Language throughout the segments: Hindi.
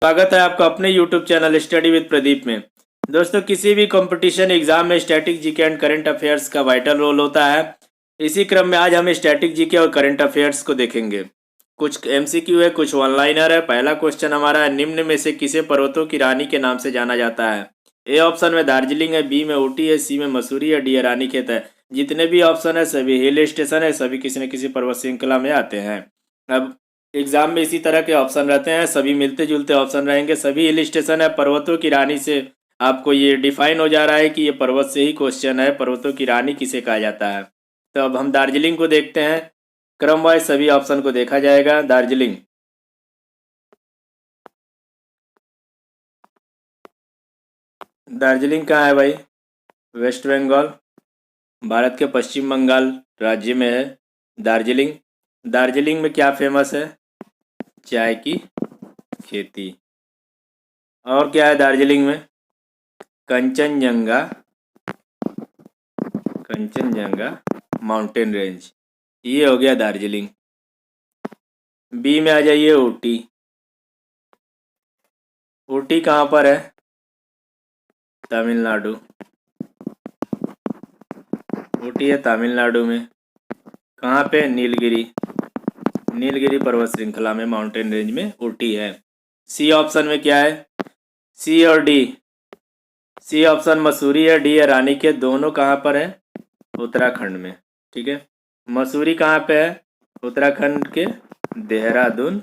स्वागत है आपका अपने YouTube channel study with Pradeep में। दोस्तों, किसी भी कंपटीशन एग्जाम में static GK and current affairs का वाइटल रोल होता है। इसी क्रम में आज हम स्टैटिक जीके और करंट अफेयर्स को देखेंगे। कुछ एमसीक्यू है, कुछ वन लाइनर है। पहला क्वेश्चन हमारा है, निम्न में से किसे पर्वतों की रानी के नाम से जाना जाता है? ए ऑप्शन में दार्जिलिंग है, बी में ऊटी है, सी में मसूरी है, डी है रानीखेत है। जितने भी ऑप्शन है सभी हिल स्टेशन है, सभी किसी न किसी पर्वत श्रृंखला में आते हैं। अब एग्जाम में इसी तरह के ऑप्शन रहते हैं, सभी मिलते जुलते ऑप्शन रहेंगे। सभी हिल स्टेशन है, पर्वतों की रानी से आपको ये डिफाइन हो जा रहा है कि ये पर्वत से ही क्वेश्चन है, पर्वतों की रानी किसे कहा जाता है। तो अब हम दार्जिलिंग को देखते हैं। क्रम वाइज सभी ऑप्शन को देखा जाएगा। दार्जिलिंग, दार्जिलिंग कहाँ है भाई? वेस्ट बंगाल, भारत के पश्चिम बंगाल राज्य में है दार्जिलिंग। दार्जिलिंग में क्या फेमस है? चाय की खेती। और क्या है दार्जिलिंग में? Kanchenjunga, Kanchenjunga mountain range. ये हो गया दार्जिलिंग। बी में आ जाइए, ऊटी। ऊटी कहाँ पर है? तमिलनाडु। ऊटी है तमिलनाडु में। कहाँ पे? नीलगिरी, नीलगिरी पर्वत श्रृंखला में, माउंटेन रेंज में ऊटी है। सी ऑप्शन में क्या है? सी और डी। सी ऑप्शन मसूरी है, डी है रानीखेत। दोनों कहाँ पर है? उत्तराखंड में। ठीक है, मसूरी कहाँ पे है? उत्तराखंड के देहरादून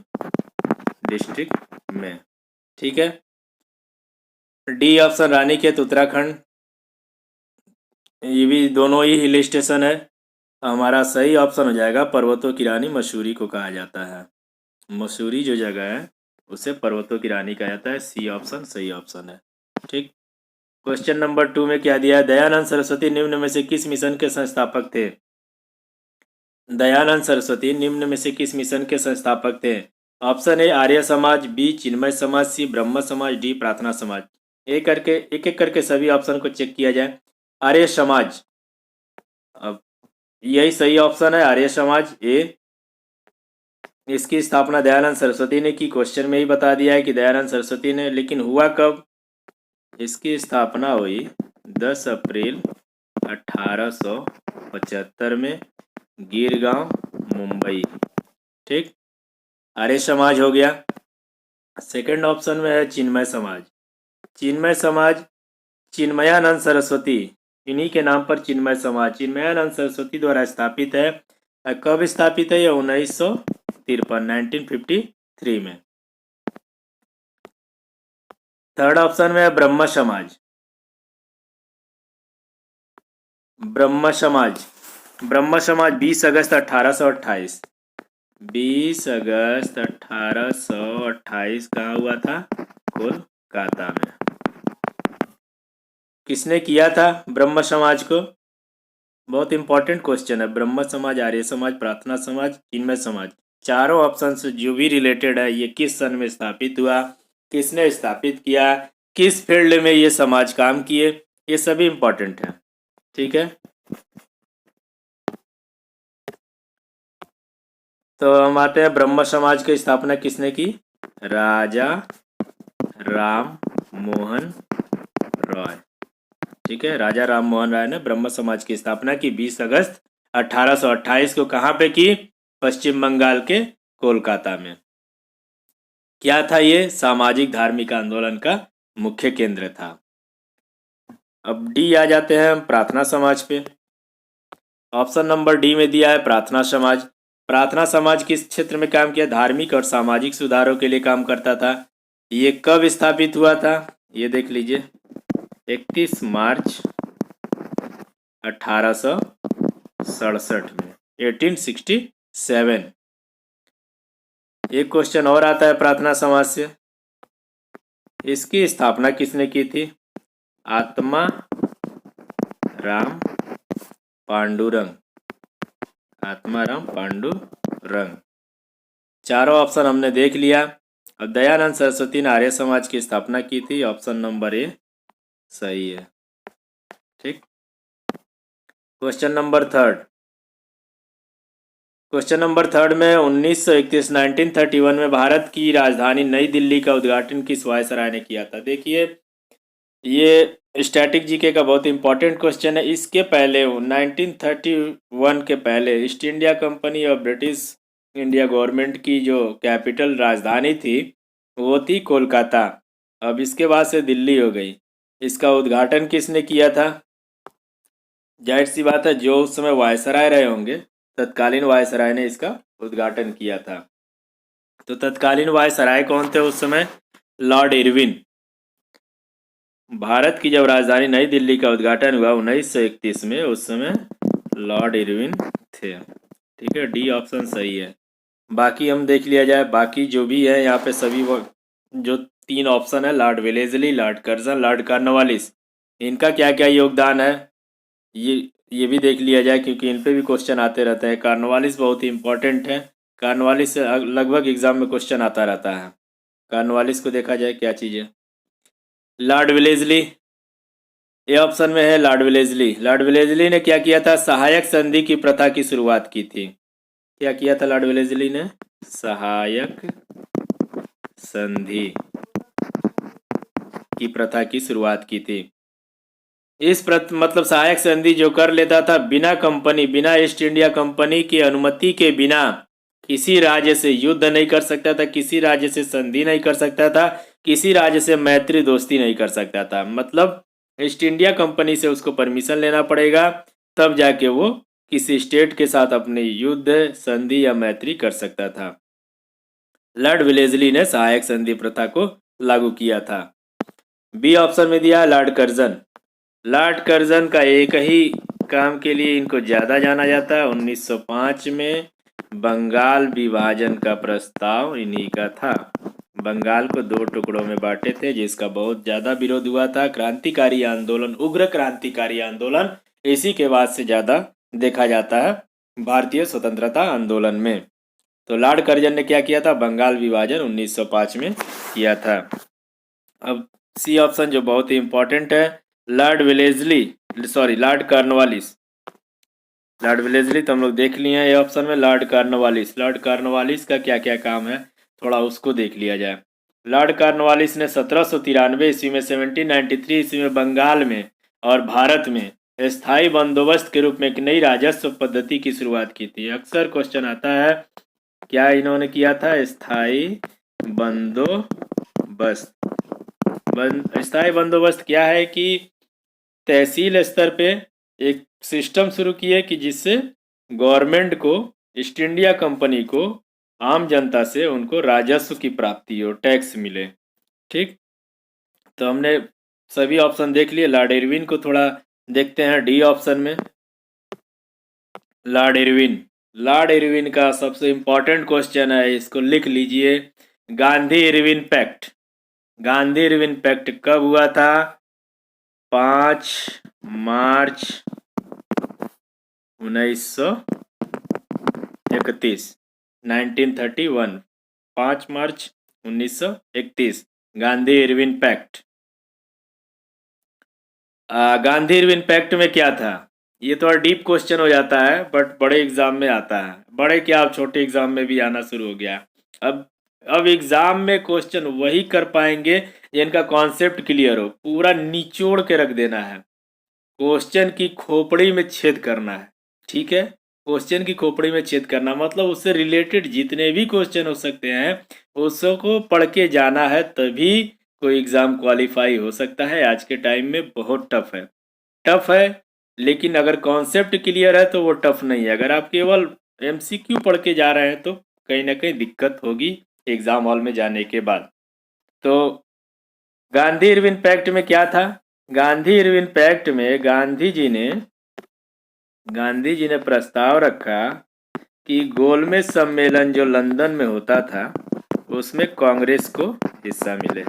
डिस्ट्रिक्ट में। ठीक है, डी ऑप्शन रानीखेत उत्तराखंड। ये भी दोनों ही हिल स्टेशन है। हमारा सही ऑप्शन हो जाएगा, पर्वतों की रानी मसूरी को कहा जाता है। मसूरी जो जगह है उसे पर्वतों की रानी कहा जाता है। सी ऑप्शन सही ऑप्शन है। ठीक, क्वेश्चन नंबर 2 में क्या दिया है? दयानंद सरस्वती निम्न में से किस मिशन के संस्थापक थे? दयानंद सरस्वती निम्न में से किस मिशन के संस्थापक थे? Option A Arya Samaj, B चिन्मय समाज, सी ब्रह्म समाज, डी प्रार्थना समाज। एक एक करके सभी ऑप्शन को चेक किया जाए। आर्य समाज, अब यही सही ऑप्शन है, आर्य समाज ए। इसकी स्थापना दयानंद सरस्वती ने की। क्वेश्चन में ही बता दिया है कि दयानंद सरस्वती ने, लेकिन हुआ कब? इसकी स्थापना हुई 10 अप्रैल 1875 में, गिरगांव, मुंबई। ठीक, आर्य समाज हो गया। सेकंड ऑप्शन में है चिन्मय समाज। चिन्मय समाज चिन्मयानंद सरस्वती, इन्हीं के नाम पर चिन्मय समाज चिन्मयानंद सरस्वती द्वारा स्थापित है। कब स्थापित है? ये 1953, 1953 में। थर्ड ऑप्शन में है ब्रह्म समाज। ब्रह्म समाज, ब्रह्म समाज 20 अगस्त 1828, 20 अगस्त 1828 कहाँ हुआ था? कोलकाता में। किसने किया था ब्रह्म समाज को? बहुत इंपॉर्टेंट क्वेश्चन है। ब्रह्म समाज, आर्य समाज, प्रार्थना समाज, चिन्मय समाज, चारों ऑप्शन से जो भी रिलेटेड है, ये किस सन में स्थापित हुआ, किसने स्थापित किया, किस फील्ड में ये समाज काम किए, ये सभी इंपॉर्टेंट है। ठीक है, तो हम आते हैं ब्रह्म समाज की स्थापना किसने की? राजा राम मोहन रॉय। ठीक है, राजा राम मोहन राय ने ब्रह्म समाज की स्थापना की 20 अगस्त 1828 को। कहाँ पे की? पश्चिम बंगाल के कोलकाता में। क्या था ये? सामाजिक धार्मिक आंदोलन का मुख्य केंद्र था। अब डी आ जाते हैं हम प्रार्थना समाज पे। ऑप्शन नंबर डी में दिया है प्रार्थना समाज। प्रार्थना समाज किस क्षेत्र में काम किया? धार्मिक और सामाजिक सुधारों के लिए काम करता था। ये कब स्थापित हुआ था? ये देख लीजिए, 31 मार्च 1867 में, 1867। एक क्वेश्चन और आता है प्रार्थना समाज से। इसकी स्थापना किसने की थी? आत्मा राम पांडुरंग, आत्माराम पांडुरंग। चारों ऑप्शन हमने देख लिया। अब दयानंद सरस्वती ने आर्य समाज की स्थापना की थी। ऑप्शन नंबर ए सही है। ठीक, question number 3। Question number third में 1931 में भारत की राजधानी नई दिल्ली का उद्घाटन किस वायसराय ने किया था। देखिए ये स्टैटिक जीके का बहुत इंपॉर्टेंट क्वेश्चन है। इसके पहले 1931 के पहले ईस्ट इंडिया कंपनी और ब्रिटिश इंडिया गवर्नमेंट की जो कैपिटल राजधानी थी वो थी कोलकाता। अब इसके बाद से दिल्ली हो गई। इसका उद्घाटन किसने किया था? जाहिर सी बात है जो उस समय वायसराय रहे होंगे, तत्कालीन वायसराय ने इसका उद्घाटन किया था। तो तत्कालीन वायसराय कौन थे उस समय? Lord Irwin. भारत की जब राजधानी नई दिल्ली का उद्घाटन हुआ 1931 में, उस समय लॉर्ड इरविन थे। ठीक है, डी ऑप्शन सही है। बाकी हम देख लिया जाए, बाकी जो भी है यहाँ पे सभी वो जो 3 ऑप्शन है, Lord Wellesley, Lord Curzon, Lord Cornwallis, इनका क्या क्या योगदान है ये भी देख लिया जाए, क्योंकि इन पे भी क्वेश्चन आते रहते हैं। कॉर्नवालिस बहुत ही इंपॉर्टेंट है। कॉर्नवालिस से लगभग एग्जाम में क्वेश्चन आता रहता है। कॉर्नवालिस को देखा जाए क्या चीज़ है। लॉर्ड वेलेस्ली, ए ऑप्शन में है लॉर्ड वेलेस्ली। लॉर्ड वेलेस्ली ने क्या किया था? सहायक संधि की प्रथा की शुरुआत की थी। क्या किया था लॉर्ड वेलेस्ली ने? सहायक संधि की प्रथा की शुरुआत की थी। इस मतलब सहायक संधि जो कर लेता था बिना ईस्ट इंडिया कंपनी की अनुमति के बिना किसी राज्य से युद्ध नहीं कर सकता था, किसी राज्य से संधि नहीं कर सकता था, किसी राज्य से मैत्री दोस्ती नहीं कर सकता था। मतलब ईस्ट इंडिया कंपनी से उसको परमिशन लेना पड़ेगा, तब जाके वो किसी स्टेट के साथ अपनी युद्ध, संधि या मैत्री कर सकता था। लॉर्ड वेलेस्ली ने सहायक संधि प्रथा को लागू किया था। बी ऑप्शन में दिया लॉर्ड कर्जन। लॉर्ड कर्जन का एक ही काम के लिए इनको ज़्यादा जाना जाता है। 1905 में बंगाल विभाजन का प्रस्ताव इन्हीं का था। बंगाल को 2 टुकड़ों में बांटे थे, जिसका बहुत ज़्यादा विरोध हुआ था। क्रांतिकारी आंदोलन, उग्र क्रांतिकारी आंदोलन इसी के बाद से ज़्यादा देखा जाता है भारतीय स्वतंत्रता आंदोलन में। तो लॉर्ड कर्जन ने क्या किया था? बंगाल विभाजन 1905 में किया था। अब सी ऑप्शन जो बहुत ही इंपॉर्टेंट है, लॉर्ड कॉर्नवालिस। लॉर्ड वेलेस्ली तो हम लोग देख लिए हैं। ये ऑप्शन में लॉर्ड कॉर्नवालिस का क्या क्या काम है थोड़ा उसको देख लिया जाए। लॉर्ड कॉर्नवालिस ने 1793 ईस्वी में, 1793 ईस्वी में बंगाल में और भारत में स्थायी बंदोबस्त के रूप में एक नई राजस्व पद्धति की शुरुआत की थी। अक्सर क्वेश्चन आता है क्या इन्होंने किया था? स्थायी बंदोबस्त। स्थायी बंदोबस्त क्या है कि तहसील स्तर पे एक सिस्टम शुरू किए कि जिससे गवर्नमेंट को, ईस्ट इंडिया कंपनी को, आम जनता से उनको राजस्व की प्राप्ति हो, टैक्स मिले। ठीक, तो हमने सभी ऑप्शन देख लिए। लॉर्ड इरविन को थोड़ा देखते हैं। डी ऑप्शन में लॉर्ड इरविन का सबसे इंपॉर्टेंट क्वेश्चन है, इसको लिख लीजिए। Gandhi Irwin pact. Gandhi Irwin pact कब हुआ था? 5 March 1931, 1931, 5 March 1931, Gandhi Irwin pact. Gandhi Irwin pact में क्या था? ये थोड़ा डीप क्वेश्चन हो जाता है, बट बड़े एग्जाम में आता है। बड़े क्या, अब छोटे एग्जाम में भी आना शुरू हो गया। अब एग्जाम में क्वेश्चन वही कर पाएंगे जिनका कॉन्सेप्ट क्लियर हो। पूरा निचोड़ के रख देना है, क्वेश्चन की खोपड़ी में छेद करना है। ठीक है, क्वेश्चन की खोपड़ी में छेद करना मतलब उससे रिलेटेड जितने भी क्वेश्चन हो सकते हैं उसको पढ़ के जाना है, तभी कोई एग्जाम क्वालिफाई हो सकता है। आज के टाइम में बहुत टफ है, लेकिन अगर कॉन्सेप्ट क्लियर है तो वो टफ नहीं है। अगर आप केवल एमसीक्यू पढ़ के जा रहे हैं तो कहीं ना कहीं दिक्कत होगी एग्जाम हॉल में जाने के बाद। तो गांधी इरविन पैक्ट में क्या था? गांधी इरविन पैक्ट में गांधी जी ने प्रस्ताव रखा कि गोलमेज सम्मेलन जो लंदन में होता था उसमें कांग्रेस को हिस्सा मिले।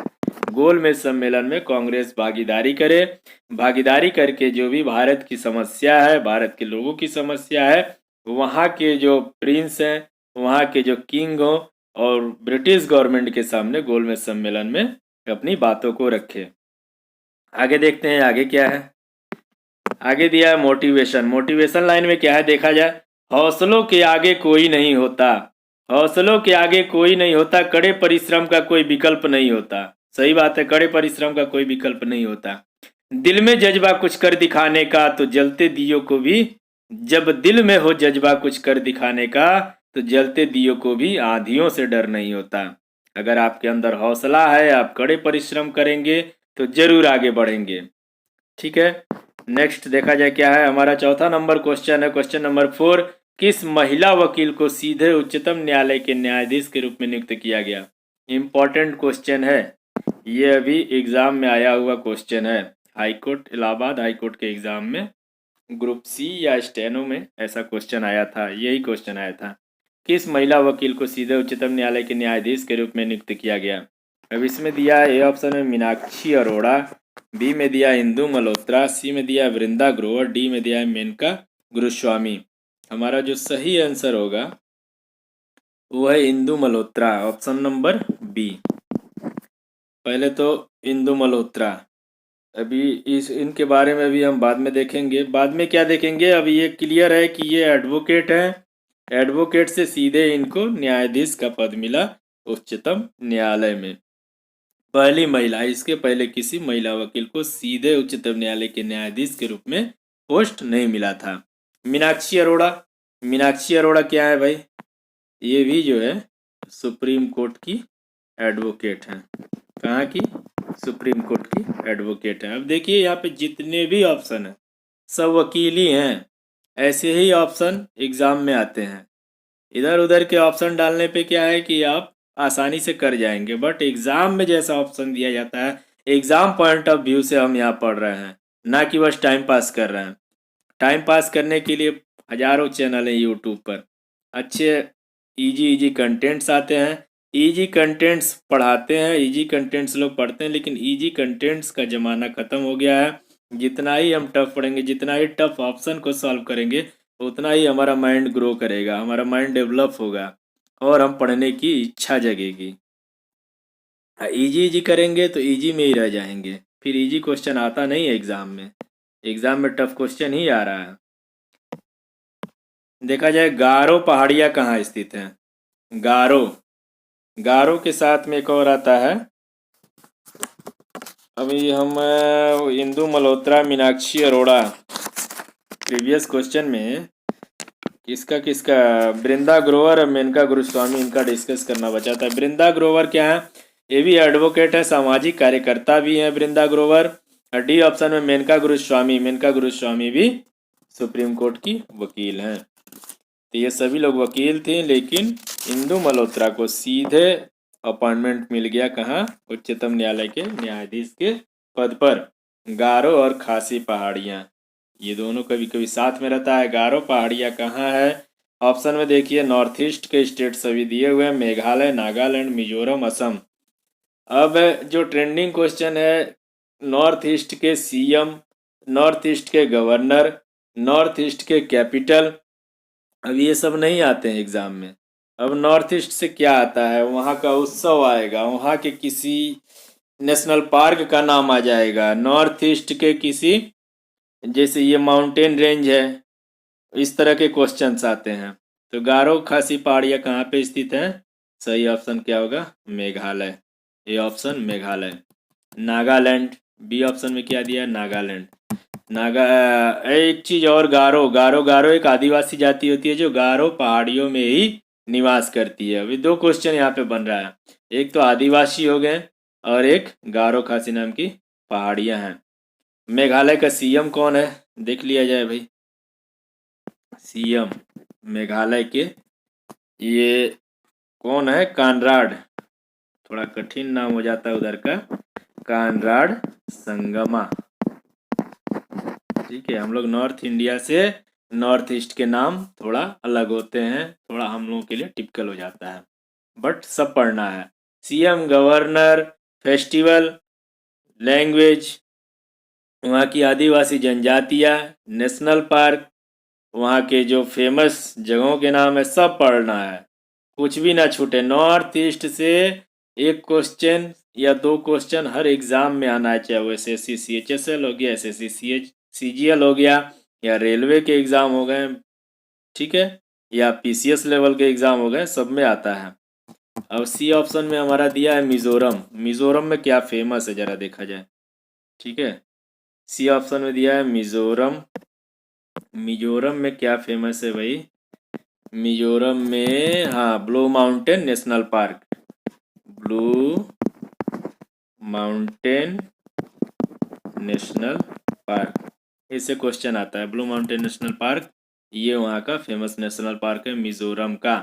गोलमेज सम्मेलन में कांग्रेस भागीदारी करे, भागीदारी करके जो भी भारत की समस्या है, भारत के लोगों की समस्या है, वहाँ के जो प्रिंस हैं, वहाँ के जो किंग हो, और ब्रिटिश गवर्नमेंट के सामने गोलमेज सम्मेलन में अपनी बातों को रखे। आगे देखते हैं आगे क्या है। आगे दिया है मोटिवेशन। मोटिवेशन लाइन में क्या है देखा जाए। हौसलों के आगे कोई नहीं होता, हौसलों के आगे कोई नहीं होता, कड़े परिश्रम का कोई विकल्प नहीं होता। सही बात है, कड़े परिश्रम का कोई विकल्प नहीं होता। दिल में जज्बा कुछ कर दिखाने का तो जलते दियों को भी, जब दिल में हो जज्बा कुछ कर दिखाने का तो जलते दियों को भी आंधियों से डर नहीं होता। अगर आपके अंदर हौसला है, आप कड़े परिश्रम करेंगे तो जरूर आगे बढ़ेंगे। ठीक है, नेक्स्ट देखा जाए क्या है। हमारा चौथा नंबर क्वेश्चन है, क्वेश्चन नंबर 4। किस महिला वकील को सीधे उच्चतम न्यायालय के न्यायाधीश के रूप में नियुक्त किया गया? इम्पोर्टेंट क्वेश्चन है, ये अभी एग्जाम में आया हुआ क्वेश्चन है। हाईकोर्ट, इलाहाबाद हाईकोर्ट के एग्जाम में ग्रुप सी या स्टेनो में ऐसा क्वेश्चन आया था, यही क्वेश्चन आया था। किस महिला वकील को सीधे उच्चतम न्यायालय के न्यायाधीश के रूप में नियुक्त किया गया? अब इसमें दिया है ए ऑप्शन में मीनाक्षी अरोड़ा, बी में दिया इंदु मल्होत्रा, सी में दिया वृंदा ग्रोवर, डी में दिया है मेनका गुरुस्वामी। हमारा जो सही आंसर होगा वो है Indu Malhotra, option number B. पहले तो इंदु मल्होत्रा, अभी इनके बारे में भी हम बाद में देखेंगे। बाद में क्या देखेंगे, अभी ये क्लियर है कि ये एडवोकेट है, एडवोकेट से सीधे इनको न्यायाधीश का पद मिला उच्चतम न्यायालय में। पहली महिला, इसके पहले किसी महिला वकील को सीधे उच्चतम न्यायालय के न्यायाधीश के रूप में पोस्ट नहीं मिला था। मीनाक्षी अरोड़ा, मीनाक्षी अरोड़ा क्या है भाई? ये भी जो है सुप्रीम कोर्ट की एडवोकेट हैं। कहाँ की? सुप्रीम कोर्ट की एडवोकेट हैं। अब देखिए यहाँ पे जितने भी ऑप्शन हैं सब वकील ही हैं, ऐसे ही ऑप्शन एग्जाम में आते हैं। इधर उधर के ऑप्शन डालने पे क्या है कि आप आसानी से कर जाएंगे, बट एग्जाम में जैसा ऑप्शन दिया जाता है, एग्जाम पॉइंट ऑफ व्यू से हम यहाँ पढ़ रहे हैं, ना कि बस टाइम पास कर रहे हैं। टाइम पास करने के लिए हजारों चैनल हैं यूट्यूब पर, अच्छे इजी कंटेंट्स आते हैं, इजी कंटेंट्स पढ़ाते हैं, इजी कंटेंट्स लोग पढ़ते हैं, लेकिन इजी कंटेंट्स का ज़माना ख़त्म हो गया है। जितना ही हम टफ पढ़ेंगे, जितना ही टफ ऑप्शन को सॉल्व करेंगे, उतना ही हमारा माइंड ग्रो करेगा, हमारा माइंड डेवलप होगा और हम पढ़ने की इच्छा जगेगी। इजी करेंगे तो इजी में ही रह जाएंगे, फिर इजी क्वेश्चन आता नहीं है एग्ज़ाम में, एग्ज़ाम में टफ क्वेश्चन ही आ रहा है। देखा जाए गारो पहाड़ियाँ कहाँ स्थित हैं? गारो, गारो के साथ में एक और आता है। अभी हम इंदु मल्होत्रा, मीनाक्षी अरोड़ा, प्रीवियस क्वेश्चन में किसका किसका, वृंदा ग्रोवर और मेनका गुरुस्वामी, इनका डिस्कस करना बचा था। वृंदा ग्रोवर क्या है? ये भी एडवोकेट है, सामाजिक कार्यकर्ता भी हैं वृंदा ग्रोवर। और डी ऑप्शन में मेनका गुरुस्वामी, मेनका गुरुस्वामी भी सुप्रीम कोर्ट की वकील हैं। तो ये सभी लोग वकील थे, लेकिन इंदु मल्होत्रा को सीधे अपॉइंटमेंट मिल गया कहाँ? उच्चतम न्यायालय के न्यायाधीश के पद पर। गारो और खासी पहाड़ियाँ, ये दोनों कभी कभी साथ में रहता है। गारो पहाड़ियाँ कहाँ है? ऑप्शन में देखिए नॉर्थ ईस्ट के स्टेट सभी दिए हुए हैं, मेघालय, नागालैंड, मिजोरम, असम। अब जो ट्रेंडिंग क्वेश्चन है, नॉर्थ ईस्ट के सीएम, नॉर्थ ईस्ट के गवर्नर, नॉर्थ ईस्ट के कैपिटल, अब ये सब नहीं आते हैं एग्जाम में। अब नॉर्थ ईस्ट से क्या आता है? वहाँ का उत्सव आएगा, वहाँ के किसी नेशनल पार्क का नाम आ जाएगा, नॉर्थ ईस्ट के किसी, जैसे ये माउंटेन रेंज है, इस तरह के क्वेश्चंस आते हैं। तो गारो खासी पहाड़ियाँ कहाँ पे स्थित है? सही ऑप्शन क्या होगा? Meghalaya, A option Meghalaya. Nagaland, B option में क्या दिया? नागालैंड। एक चीज और, गारो, गारो गारो एक आदिवासी जाति होती है जो गारो पहाड़ियों में ही निवास करती है। अभी दो क्वेश्चन यहाँ पे बन रहा है, एक तो आदिवासी हो गए और एक गारो खासी नाम की पहाड़ियाँ हैं। मेघालय का सीएम कौन है? देख लिया जाए भाई, सीएम मेघालय के ये कौन है? कानराड, थोड़ा कठिन नाम हो जाता है उधर का, कानराड संगमा। ठीक है, हम लोग नॉर्थ इंडिया से नॉर्थ ईस्ट के नाम थोड़ा अलग होते हैं, थोड़ा हम लोगों के लिए टिपिकल हो जाता है, बट सब पढ़ना है। सीएम, गवर्नर, फेस्टिवल, लैंग्वेज, वहाँ की आदिवासी जनजातियाँ, नेशनल पार्क, वहाँ के जो फेमस जगहों के नाम है, सब पढ़ना है, कुछ भी ना छूटे। नॉर्थ ईस्ट से एक क्वेश्चन या दो क्वेश्चन हर एग्जाम में आना है, चाहे वो SSC CHSL हो गया, SSC CGL हो गया, या रेलवे के एग्ज़ाम हो गए। ठीक है, या पीसीएस लेवल के एग्ज़ाम हो गए, सब में आता है। अब सी ऑप्शन में हमारा दिया है मिज़ोरम। मिज़ोरम में क्या फेमस है ज़रा देखा जाए। ठीक है, सी ऑप्शन में दिया है मिज़ोरम। मिज़ोरम में क्या फेमस है भाई? मिज़ोरम में हाँ, blue mountain national park. Blue mountain national park, इससे क्वेश्चन आता है। ब्लू माउंटेन नेशनल पार्क ये वहाँ का फेमस नेशनल पार्क है मिज़ोरम का।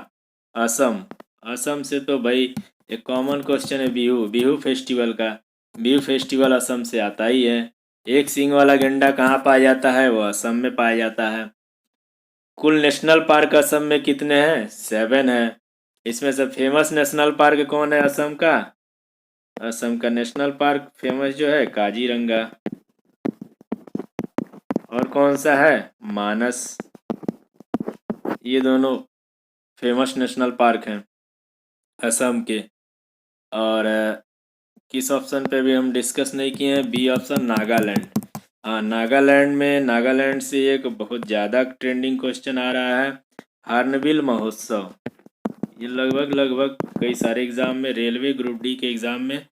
असम, असम से तो भाई एक कॉमन क्वेश्चन है बिहू। बिहू फेस्टिवल का, बिहू फेस्टिवल असम से आता ही है। एक सींग वाला गेंडा कहाँ पाया जाता है? वो असम में पाया जाता है। कुल नेशनल पार्क असम में कितने हैं? 7 है। इसमें से फेमस नेशनल पार्क कौन है असम का? असम का नेशनल पार्क फेमस जो है काजीरंगा। और कौन सा है? मानस। ये दोनों फेमस नेशनल पार्क हैं असम के। और किस ऑप्शन पे भी हम डिस्कस नहीं किए हैं? B option Nagaland. हाँ, नागालैंड में, नागालैंड से एक बहुत ज़्यादा ट्रेंडिंग क्वेश्चन आ रहा है, हार्नबिल महोत्सव। ये लगभग लगभग कई सारे एग्ज़ाम में, रेलवे ग्रुप डी के एग्ज़ाम में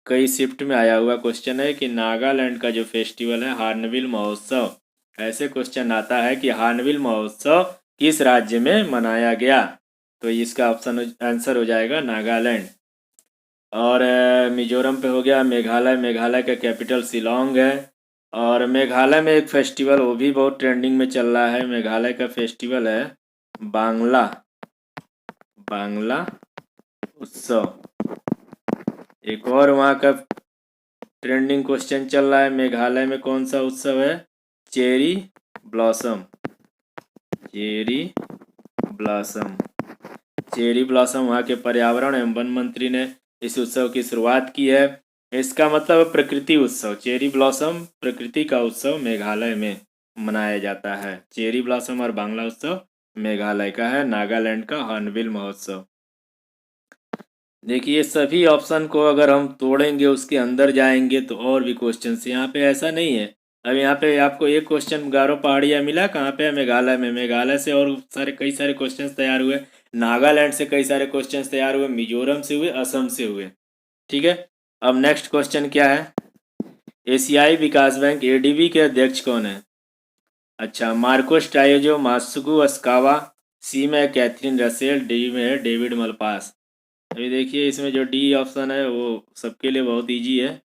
कई शिफ्ट में आया हुआ क्वेश्चन है कि नागालैंड का जो फेस्टिवल है हार्नबिल महोत्सव, ऐसे क्वेश्चन आता है कि हार्नबिल महोत्सव किस राज्य में मनाया गया? तो इसका ऑप्शन आंसर हो जाएगा नागालैंड। और मिजोरम पे हो गया मेघालय। मेघालय का कैपिटल शिलोंग है। और मेघालय में एक फेस्टिवल वो भी बहुत ट्रेंडिंग में चल रहा है, मेघालय का फेस्टिवल है बांग्ला, बांग्ला उत्सव। एक और वहाँ का ट्रेंडिंग क्वेश्चन चल रहा है, मेघालय में कौन सा उत्सव है? Cherry blossom, cherry blossom. Cherry blossom वहाँ के पर्यावरण एवं वन मंत्री ने इस उत्सव की शुरुआत की है। इसका मतलब प्रकृति उत्सव। चेरी ब्लॉसम प्रकृति का उत्सव मेघालय में मनाया जाता है। चेरी ब्लॉसम और बांग्ला उत्सव मेघालय का है। नागालैंड का हॉर्नबिल महोत्सव। देखिए सभी ऑप्शन को अगर हम तोड़ेंगे, उसके अंदर जाएंगे तो और भी क्वेश्चन यहाँ पे ऐसा नहीं है। अब यहाँ पे आपको एक क्वेश्चन गारो पहाड़ियाँ मिला, कहाँ पे है? मेघालय में। मेघालय से और सारे कई सारे क्वेश्चंस तैयार हुए। नागालैंड से कई सारे क्वेश्चंस तैयार हुए, मिजोरम से हुए, असम से हुए। ठीक है, अब नेक्स्ट क्वेश्चन क्या है? एशियाई विकास बैंक एडीबी के अध्यक्ष कौन है? अच्छा, मार्कोस टायोजो, मात्सुगु अस्कावा। सी में है कैथरीन रसेल, डी में है डेविड मलपास। अभी देखिए इसमें जो डी ऑप्शन है वो सबके लिए बहुत इजी है।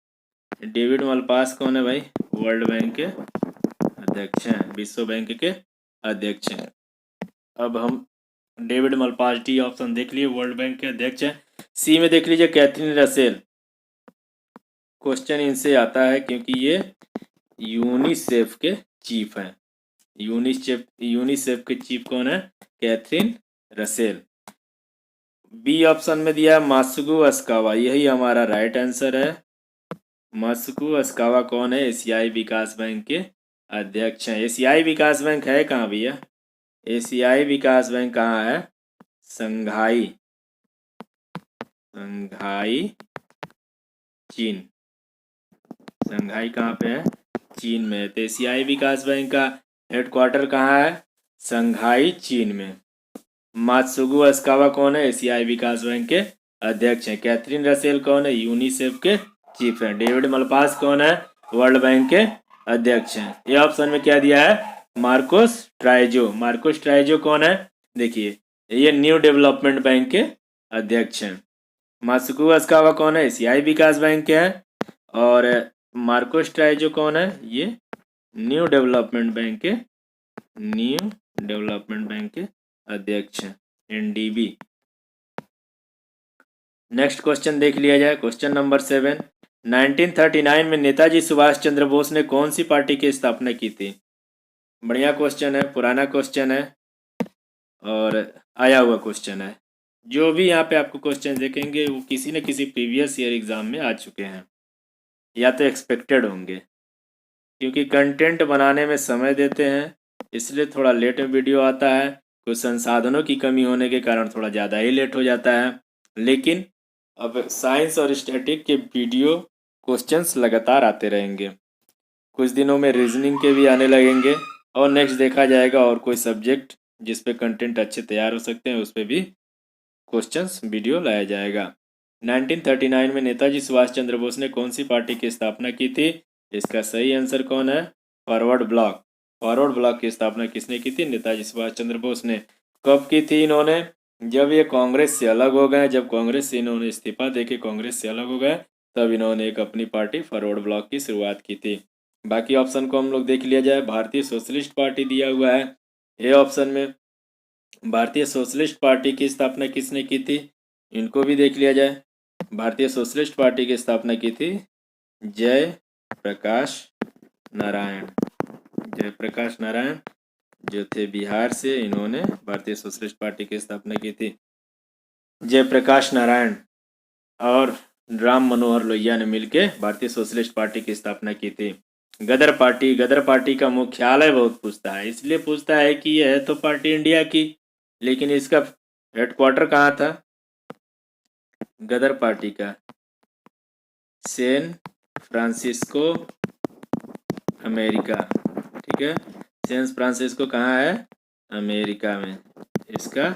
डेविड मलपास कौन है भाई? वर्ल्ड बैंक के अध्यक्ष हैं, विश्व बैंक के अध्यक्ष हैं। अब हम डेविड मलपास, डी ऑप्शन देख लिए, वर्ल्ड बैंक के अध्यक्ष हैं। सी में देख लीजिए कैथरीन रसेल। क्वेश्चन इनसे आता है क्योंकि ये यूनिसेफ के चीफ हैं। यूनिसेफ के चीफ कौन है? Catherine Russell. बी ऑप्शन में दिया है मात्सुगु अस्कावा, यही हमारा राइट आंसर है। मात्सुगु अस्कावा कौन है? एशियाई विकास बैंक के अध्यक्ष हैं। एशियाई विकास बैंक है कहाँ भैया? एशियाई विकास बैंक कहाँ है? संघाई, संघाई चीन। संघाई कहाँ पे है? चीन में। तो एशियाई विकास बैंक का हेडक्वार्टर कहाँ है? संघाई चीन में। मात्सुगु अस्कावा कौन है? एशियाई विकास बैंक के अध्यक्ष हैं। कैथरीन रसेल कौन है? यूनिसेफ के चीफ हैं। डेविड मलपास कौन है? वर्ल्ड बैंक के अध्यक्ष हैं। ये ऑप्शन में क्या दिया है? मार्कोस ट्राइजो। मार्कोस ट्राइजो कौन है? देखिए ये न्यू डेवलपमेंट बैंक के अध्यक्ष हैं। मात्सुगु अस्कावा कौन है? एशियाई विकास बैंक के हैं। और मार्कोस ट्राइजो कौन है? ये न्यू डेवलपमेंट बैंक के, न्यू डेवलपमेंट बैंक के अध्यक्ष हैं, एनडीबी। नेक्स्ट क्वेश्चन देख लिया जाए, क्वेश्चन नंबर 7। 1939 में नेताजी सुभाष चंद्र बोस ने कौन सी पार्टी की स्थापना की थी? बढ़िया क्वेश्चन है, पुराना क्वेश्चन है और आया हुआ क्वेश्चन है। जो भी यहाँ पे आपको क्वेश्चन देखेंगे वो किसी न किसी प्रीवियस ईयर एग्जाम में आ चुके हैं या तो एक्सपेक्टेड होंगे। क्योंकि कंटेंट बनाने में समय देते हैं इसलिए थोड़ा लेट में वीडियो आता है। कुछ संसाधनों की कमी होने के कारण थोड़ा ज़्यादा ही लेट हो जाता है। लेकिन अब साइंस और स्टैटिक के वीडियो क्वेश्चंस लगातार आते रहेंगे। कुछ दिनों में रीजनिंग के भी आने लगेंगे और नेक्स्ट देखा जाएगा और कोई सब्जेक्ट जिस पे कंटेंट अच्छे तैयार हो सकते हैं उस पे भी क्वेश्चंस वीडियो लाया जाएगा। 1939 में नेताजी सुभाष चंद्र बोस ने कौन सी पार्टी की स्थापना की थी? इसका सही आंसर कौन है? Forward block. फॉरवर्ड ब्लॉक की स्थापना किसने की थी? नेताजी सुभाष चंद्र बोस ने। कब की थी इन्होंने? जब ये कांग्रेस से अलग हो गए, जब कांग्रेस से इन्होंने इस्तीफा देके कांग्रेस से अलग हो गए, तब इन्होंने एक अपनी पार्टी फॉरवर्ड ब्लॉक की शुरुआत की थी। बाकी ऑप्शन को हम लोग देख लिया जाए। भारतीय सोशलिस्ट पार्टी दिया हुआ है ए ऑप्शन में। भारतीय सोशलिस्ट पार्टी की स्थापना किसने की थी? इनको भी देख लिया जाए। भारतीय सोशलिस्ट पार्टी की स्थापना की थी जय प्रकाश नारायण। जयप्रकाश नारायण जो थे बिहार से, इन्होंने भारतीय सोशलिस्ट पार्टी की स्थापना की थी। जयप्रकाश नारायण और राम मनोहर लोहिया ने मिलकर भारतीय सोशलिस्ट पार्टी की स्थापना की थी। गदर पार्टी का मुख्यालय बहुत पूछता है, इसलिए पूछता है कि यह है तो पार्टी इंडिया की, लेकिन इसका हेडक्वार्टर कहाँ था? गदर पार्टी का सैन फ्रांसिस्को अमेरिका। ठीक है, सैन फ्रांसिस्को कहाँ है? अमेरिका में इसका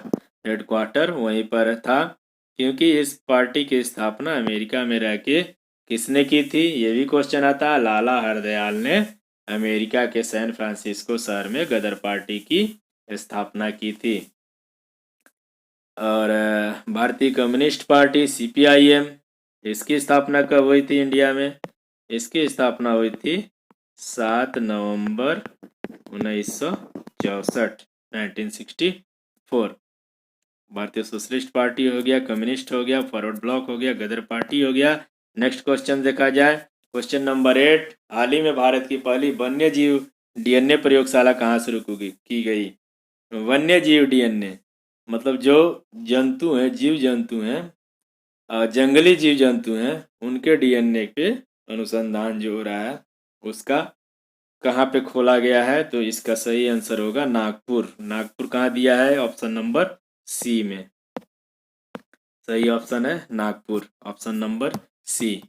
हेडक्वार्टर वहीं पर था, क्योंकि इस पार्टी की स्थापना अमेरिका में रह के किसने की थी? ये भी क्वेश्चन आता। लाला हरदयाल ने अमेरिका के सैन फ्रांसिस्को शहर में गदर पार्टी की स्थापना की थी। और भारतीय कम्युनिस्ट पार्टी CPIM, इसकी स्थापना कब हुई थी इंडिया में? इसकी स्थापना हुई थी 7 नवंबर 1964, 1964। भारतीय सोशलिस्ट पार्टी हो गया, कम्युनिस्ट हो गया, फॉरवर्ड ब्लॉक हो गया, गदर पार्टी हो गया। नेक्स्ट क्वेश्चन देखा जाए। क्वेश्चन नंबर 8, हाल ही में भारत की पहली वन्य जीव DNA प्रयोगशाला कहाँ शुरू की गई? वन्य जीव DNA मतलब जो जंतु हैं, जीव जंतु हैं, जंगली जीव जंतु हैं, उनके DNA पे अनुसंधान जो हो रहा है उसका कहाँ पे खोला गया है? तो इसका सही आंसर होगा नागपुर। नागपुर कहाँ दिया है? ऑप्शन नंबर C में। सही ऑप्शन है Nagpur, option number C।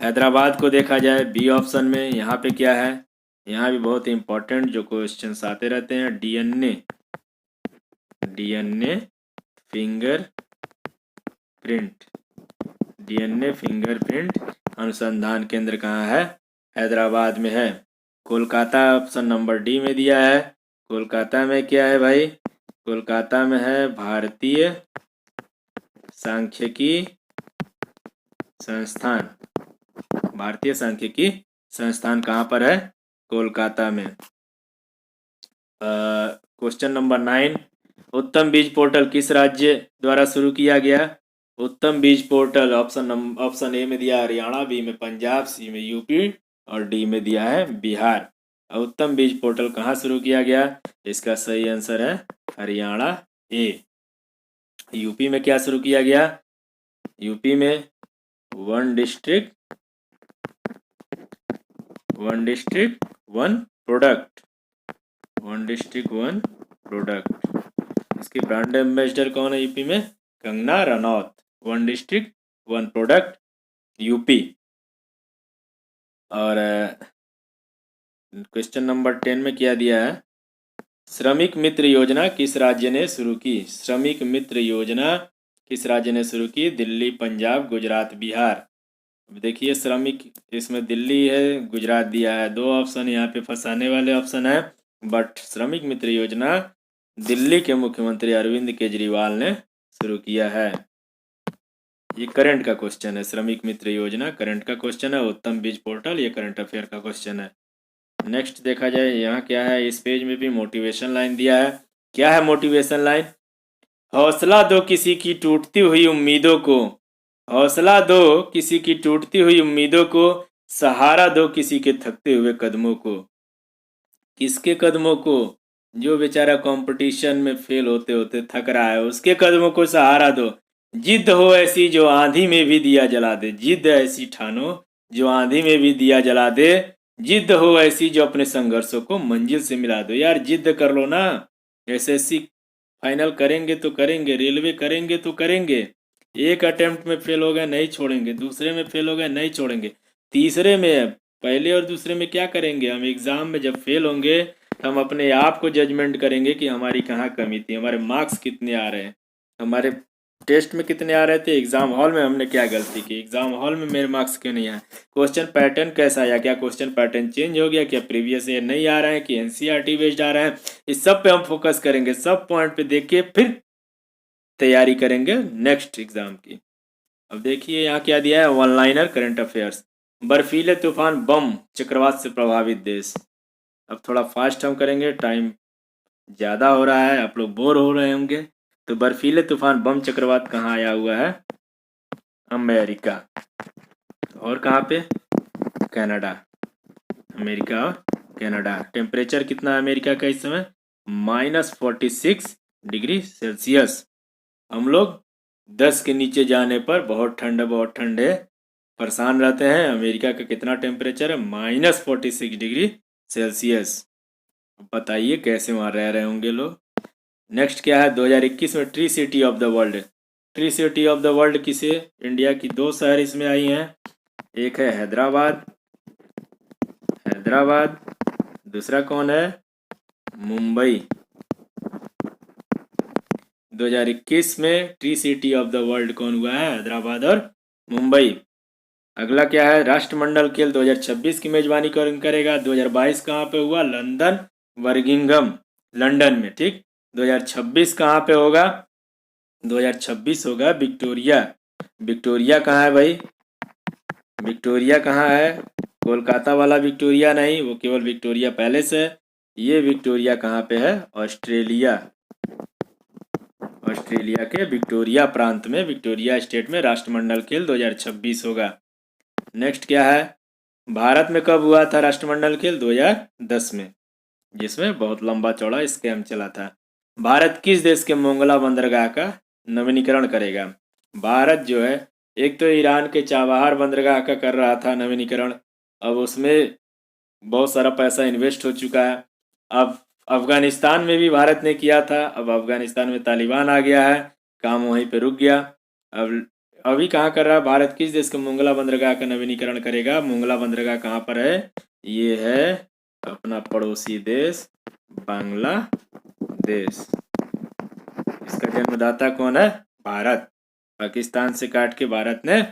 Hyderabad को देखा जाए B ऑप्शन में, यहाँ पे क्या है? यहाँ भी बहुत इंपॉर्टेंट जो क्वेश्चन आते रहते हैं। DNA फिंगरप्रिंट अनुसंधान केंद्र कहाँ है? हैदराबाद में है। कोलकाता ऑप्शन नंबर D में दिया है। कोलकाता में क्या है भाई? कोलकाता में है भारतीय सांख्यिकी संस्थान। भारतीय सांख्यिकी संस्थान कहाँ पर है? कोलकाता में। क्वेश्चन नंबर 9, उत्तम बीज पोर्टल किस राज्य द्वारा शुरू किया गया? उत्तम बीज पोर्टल ऑप्शन ए में दिया हरियाणा, बी में पंजाब, सी में यूपी और डी में दिया है बिहार। उत्तम बीज पोर्टल कहाँ शुरू किया गया? इसका सही आंसर है हरियाणा ए। यूपी में क्या शुरू किया गया? यूपी में वन डिस्ट्रिक्ट वन प्रोडक्ट। इसकी ब्रांड एम्बेसडर कौन है यूपी में? Kangana Ranaut. One district one product UP. और क्वेश्चन नंबर 10 में क्या दिया है? श्रमिक मित्र योजना किस राज्य ने शुरू की? श्रमिक मित्र योजना किस राज्य ने शुरू की? दिल्ली, पंजाब, गुजरात, बिहार। देखिए श्रमिक, इसमें दिल्ली है, गुजरात दिया है। दो ऑप्शन यहाँ पे फंसाने वाले ऑप्शन है, बट श्रमिक मित्र योजना दिल्ली के मुख्यमंत्री अरविंद केजरीवाल ने शुरू किया है। ये करंट का क्वेश्चन है। श्रमिक मित्र योजना करंट का क्वेश्चन है। उत्तम बीज पोर्टल ये करंट अफेयर का क्वेश्चन है। नेक्स्ट देखा जाए, यहाँ क्या है? इस पेज में भी मोटिवेशन लाइन दिया है। क्या है मोटिवेशन लाइन? हौसला दो किसी की टूटती हुई उम्मीदों को, हौसला दो किसी की टूटती हुई उम्मीदों को, सहारा दो किसी के थकते हुए कदमों को। किसके कदमों को? जो बेचारा कंपटीशन में फेल होते होते थक रहा है, उसके कदमों को सहारा दो। जिद हो ऐसी जो आंधी में भी दिया जला दे, जिद ऐसी ठानो जो आंधी में भी दिया जला दे, जिद हो ऐसी जो अपने संघर्षों को मंजिल से मिला दो। यार जिद कर लो ना। SSC फाइनल करेंगे तो करेंगे, रेलवे करेंगे तो करेंगे। एक अटेम्प्ट में फेल हो गए नहीं छोड़ेंगे, दूसरे में फेल हो गए नहीं छोड़ेंगे, तीसरे में, पहले और दूसरे में क्या करेंगे? हम एग्जाम में जब फेल होंगे हम अपने आप को जजमेंट करेंगे कि हमारी कहाँ कमी थी, हमारे मार्क्स कितने आ रहे हैं, हमारे टेस्ट में कितने आ रहे थे, एग्जाम हॉल में हमने क्या गलती की, एग्जाम हॉल में मेरे मार्क्स क्यों नहीं आए, क्वेश्चन पैटर्न कैसा आया, क्या क्वेश्चन पैटर्न चेंज हो गया, क्या प्रीवियस ईयर नहीं आ रहे हैं, कि एनसीईआरटी बेस्ड आ रहे हैं। इस सब पे हम फोकस करेंगे, सब पॉइंट पे देख के फिर तैयारी करेंगे नेक्स्ट एग्जाम की। अब देखिए यहाँ क्या दिया है, वन लाइनर करंट अफेयर्स। बर्फीले तूफान बम चक्रवात से प्रभावित देश। अब थोड़ा फास्ट हम करेंगे, टाइम ज़्यादा हो रहा है, आप लोग बोर हो रहे होंगे। तो बर्फीले तूफान बम चक्रवात कहाँ आया हुआ है, अमेरिका। और कहाँ पे, कनाडा। अमेरिका और कनाडा। टेम्परेचर कितना है अमेरिका का इस समय, -46 डिग्री सेल्सियस। हम लोग 10 के नीचे जाने पर बहुत ठंड है, बहुत ठंड है, परेशान रहते हैं। अमेरिका का कितना टेम्परेचर है, -46 डिग्री सेल्सियस। बताइए कैसे वहाँ रह रहे होंगे लोग। नेक्स्ट क्या है, 2021 में tree city of the world. Tree city of the world किसे, इंडिया की 2 शहर इसमें आई हैं, एक है हैदराबाद, हैदराबाद, दूसरा कौन है, मुंबई। 2021 में tree city of the world कौन हुआ है, हैदराबाद और मुंबई। अगला क्या है, राष्ट्रमंडल खेल 2026 की मेजबानी करेगा। 2022 कहाँ पे हुआ, लंदन, बर्मिंघम, लंदन में, ठीक। 2026 कहाँ पे होगा, 2026 होगा विक्टोरिया। विक्टोरिया कहाँ है भाई, विक्टोरिया कहाँ है, कोलकाता वाला विक्टोरिया नहीं, वो केवल विक्टोरिया पैलेस है। ये विक्टोरिया कहाँ पे है, ऑस्ट्रेलिया। ऑस्ट्रेलिया के विक्टोरिया प्रांत में, विक्टोरिया स्टेट में राष्ट्रमंडल खेल 2026 होगा। नेक्स्ट क्या है, भारत में कब हुआ था राष्ट्रमंडल खेल, 2010 में, जिसमें बहुत लंबा चौड़ा स्कैम चला था। भारत किस देश के मोंगला बंदरगाह का नवीनीकरण करेगा। भारत जो है, एक तो ईरान के चाबहार बंदरगाह का कर रहा था नवीनीकरण, अब उसमें बहुत सारा पैसा इन्वेस्ट हो चुका है। अब अफगानिस्तान में भी भारत ने किया था, अब अफगानिस्तान में तालिबान आ गया है, काम वहीं पे रुक गया। अब अभी कहाँ कर रहा है भारत, किस देश के मोंगला बंदरगाह का नवीनीकरण करेगा। मोंगला बंदरगाह कहाँ पर है, ये है अपना पड़ोसी देश बांग्लादेश। इसका जन्मदाता कौन है, भारत। पाकिस्तान से काट के भारत ने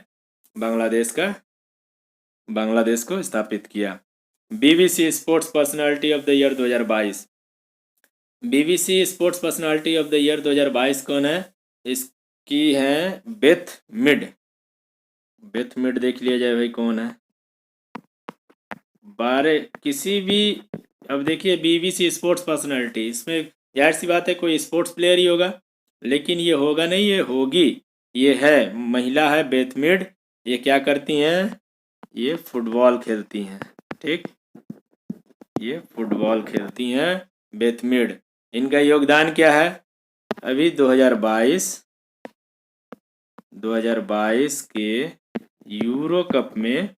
बांग्लादेश को स्थापित किया। BBC sports personality of the year 2022। BBC sports personality of the year 2022 कौन है, इसकी है बेथ मिड। बेथ मिड देख लिया जाए भाई कौन है। किसी भी, अब देखिए बीबीसी स्पोर्ट्स पर्सनालिटी, इसमें जाहिर सी बात है कोई स्पोर्ट्स प्लेयर ही होगा, लेकिन ये होगा नहीं, ये होगी। ये है महिला है बेथ मिड। ये क्या करती हैं, ये फुटबॉल खेलती हैं, ठीक, ये फुटबॉल खेलती हैं बेथ मिड। इनका योगदान क्या है, अभी 2022 के यूरो कप में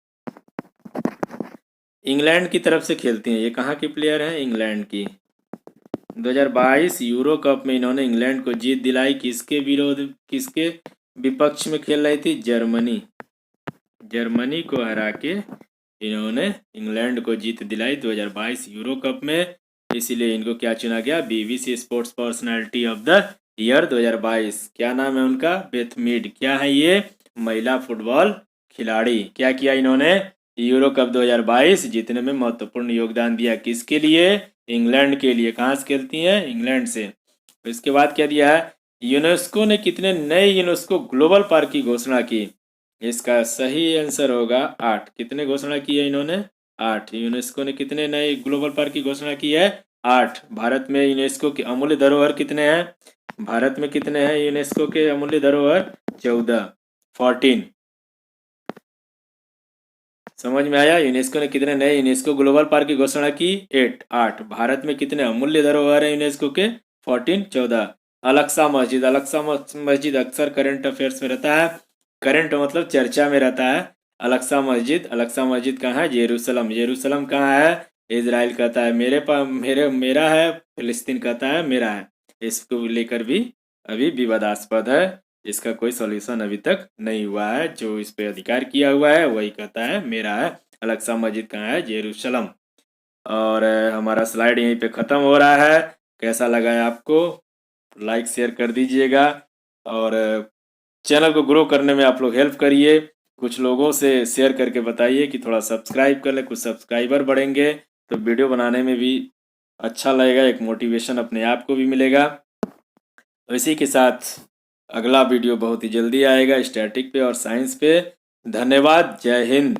इंग्लैंड की तरफ से खेलती हैं। ये कहाँ की प्लेयर हैं, इंग्लैंड की। 2022 यूरो कप में इन्होंने इंग्लैंड को जीत दिलाई, किसके विरोध, किसके विपक्ष में खेल रही थी, जर्मनी। जर्मनी को हरा के इन्होंने इंग्लैंड को जीत दिलाई 2022 यूरो कप में। इसीलिए इनको क्या चुना गया, BBC sports personality of the year 2022। क्या नाम है उनका, बेथ मीड। क्या है ये, महिला फुटबॉल खिलाड़ी। क्या किया इन्होंने, यूरो कप 2022 जीतने में महत्वपूर्ण योगदान दिया, किसके लिए, इंग्लैंड के लिए। कहाँ से खेलती हैं, इंग्लैंड से। इसके बाद क्या दिया है, यूनेस्को ने कितने नए यूनेस्को ग्लोबल पार्क की घोषणा की। इसका सही आंसर होगा 8। कितने घोषणा की है इन्होंने, 8। यूनेस्को ने कितने नए ग्लोबल पार्क की घोषणा की है, 8। भारत में यूनेस्को के अमूल्य धरोहर कितने हैं, भारत में कितने हैं यूनेस्को के अमूल्य धरोहर, 14। समझ में आया, यूनेस्को ने कितने नए यूनेस्को ग्लोबल पार्क की घोषणा की, 8। भारत में कितने अमूल्य धरोहर है यूनेस्को के, 14। अलक्सा मस्जिद। अलक्सा मस्जिद अक्सर करंट अफेयर्स में रहता है, करंट मतलब चर्चा में रहता है। अलक्सा मस्जिद, अलक्सा मस्जिद कहाँ है, जेरूसलम। जेरूसलम कहाँ है, इजराइल कहता है मेरा है, फिलिस्तीन कहता है मेरा है। इसको लेकर भी अभी विवादास्पद है, इसका कोई सॉल्यूशन अभी तक नहीं हुआ है। जो इस पे अधिकार किया हुआ है वही कहता है मेरा है। अलक्सा मस्जिद कहाँ है, जेरूसलम। और हमारा स्लाइड यहीं पे ख़त्म हो रहा है। कैसा लगा है आपको? लाइक शेयर कर दीजिएगा और चैनल को ग्रो करने में आप लोग हेल्प करिए। कुछ लोगों से शेयर करके बताइए कि थोड़ा सब्सक्राइब कर लें, कुछ सब्सक्राइबर बढ़ेंगे तो वीडियो बनाने में भी अच्छा लगेगा, एक मोटिवेशन अपने आप को भी मिलेगा। तो इसी के साथ अगला वीडियो बहुत ही जल्दी आएगा स्टैटिक पे और साइंस पे। धन्यवाद। जय हिंद।